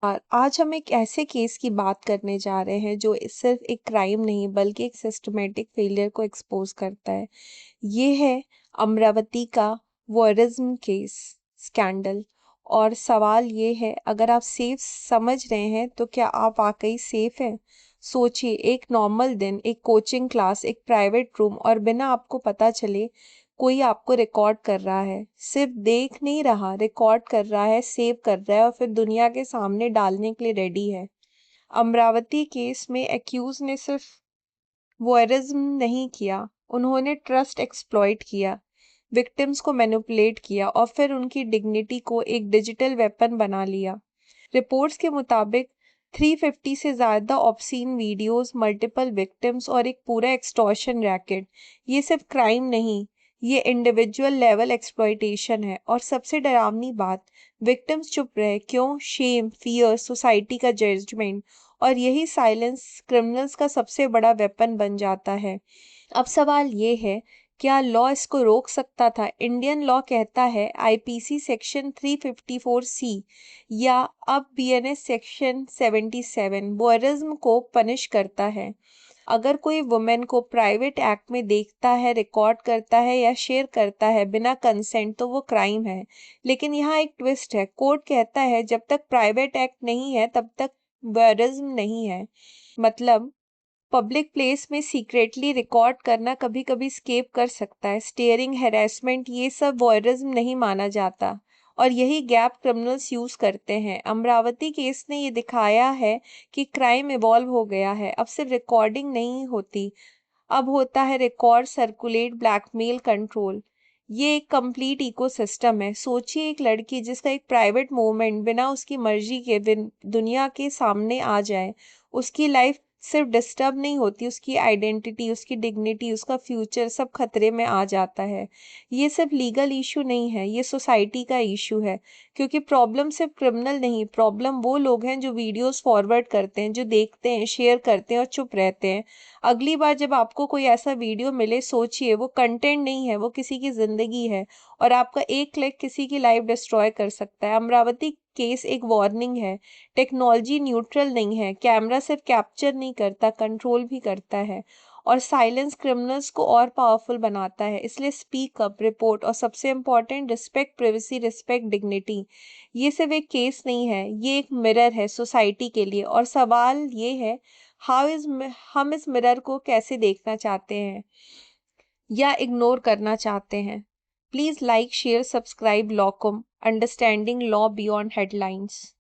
आज हम एक ऐसे केस की बात करने जा रहे हैं जो सिर्फ एक क्राइम नहीं बल्कि एक सिस्टमेटिक फेलियर को एक्सपोज करता है। ये है अमरावती का वॉयरिज्म केस स्कैंडल। और सवाल ये है, अगर आप सेफ समझ रहे हैं तो क्या आप वाकई सेफ हैं? सोचिए, एक नॉर्मल दिन, एक कोचिंग क्लास, एक प्राइवेट रूम और बिना आपको पता चले कोई आपको रिकॉर्ड कर रहा है। सिर्फ देख नहीं रहा, रिकॉर्ड कर रहा है, सेव कर रहा है और फिर दुनिया के सामने डालने के लिए रेडी है। अमरावती केस में एक्यूज ने सिर्फ वॉयरिज्म नहीं किया, उन्होंने ट्रस्ट एक्सप्लॉइट किया, विक्टिम्स को मैनिपुलेट किया और फिर उनकी डिग्निटी को एक डिजिटल वेपन बना लिया। रिपोर्ट्स के मुताबिक 350 से ज़्यादा ऑब्सीन वीडियोस, मल्टीपल विक्टिम्स और एक पूरा एक्सटॉर्शन रैकेट। ये सिर्फ क्राइम नहीं, ये इंडिविजुअल लेवल एक्सप्लॉइटेशन है। और सबसे डरावनी बात, विक्टिम्स चुप रहे। क्यों? शेम, फियर, सोसाइटी का जजमेंट। और यही साइलेंस क्रिमिनल्स का सबसे बड़ा वेपन बन जाता है। अब सवाल ये है, क्या लॉ इसको रोक सकता था? इंडियन लॉ कहता है, आईपीसी सेक्शन 354 सी या अब बीएनएस सेक्शन 77 वॉयरिज्म को पनिश करता है। अगर कोई वुमेन को प्राइवेट एक्ट में देखता है, रिकॉर्ड करता है या शेयर करता है बिना कंसेंट, तो वो क्राइम है। लेकिन यहाँ एक ट्विस्ट है, कोर्ट कहता है जब तक प्राइवेट एक्ट नहीं है तब तक वॉयरिज्म नहीं है। मतलब पब्लिक प्लेस में सीक्रेटली रिकॉर्ड करना कभी कभी स्केप कर सकता है, स्टेयरिंग, हैरेसमेंट, ये सब वॉयरिज्म नहीं माना जाता। और यही गैप क्रिमिनल्स यूज करते हैं। अमरावती केस ने ये दिखाया है कि क्राइम इवॉल्व हो गया है। अब सिर्फ रिकॉर्डिंग नहीं होती, अब होता है रिकॉर्ड, सर्कुलेट, ब्लैकमेल, कंट्रोल। ये एक कंप्लीट इकोसिस्टम है। सोचिए, एक लड़की जिसका एक प्राइवेट मोमेंट बिना उसकी मर्जी के दुनिया के सामने आ जाए, उसकी लाइफ सिर्फ डिस्टर्ब नहीं होती, उसकी आइडेंटिटी, उसकी डिग्निटी, उसका फ्यूचर सब खतरे में आ जाता है। ये सिर्फ लीगल इशू नहीं है, ये सोसाइटी का इशू है। क्योंकि प्रॉब्लम सिर्फ क्रिमिनल नहीं, प्रॉब्लम वो लोग हैं जो वीडियोस फॉरवर्ड करते हैं, जो देखते हैं, शेयर करते हैं और चुप रहते हैं। अगली बार जब आपको कोई ऐसा वीडियो मिले, सोचिए वो कंटेंट नहीं है, वो किसी की जिंदगी है। और आपका एक क्लिक किसी की लाइफ डिस्ट्रॉय कर सकता है। अमरावती केस एक वार्निंग है। टेक्नोलॉजी न्यूट्रल नहीं है, कैमरा सिर्फ कैप्चर नहीं करता, कंट्रोल भी करता है। और साइलेंस क्रिमिनल्स को और पावरफुल बनाता है। इसलिए स्पीक अप, रिपोर्ट और सबसे important, respect privacy, respect dignity. ये सिर्फ एक केस नहीं है, ये एक मिरर है सोसाइटी के लिए। और सवाल ये है, हम इस मिरर को कैसे देखना चाहते हैं या इग्नोर करना चाहते हैं? प्लीज लाइक, शेयर, सब्सक्राइब लॉकम, अंडरस्टैंडिंग लॉ बियॉन्ड हेडलाइंस।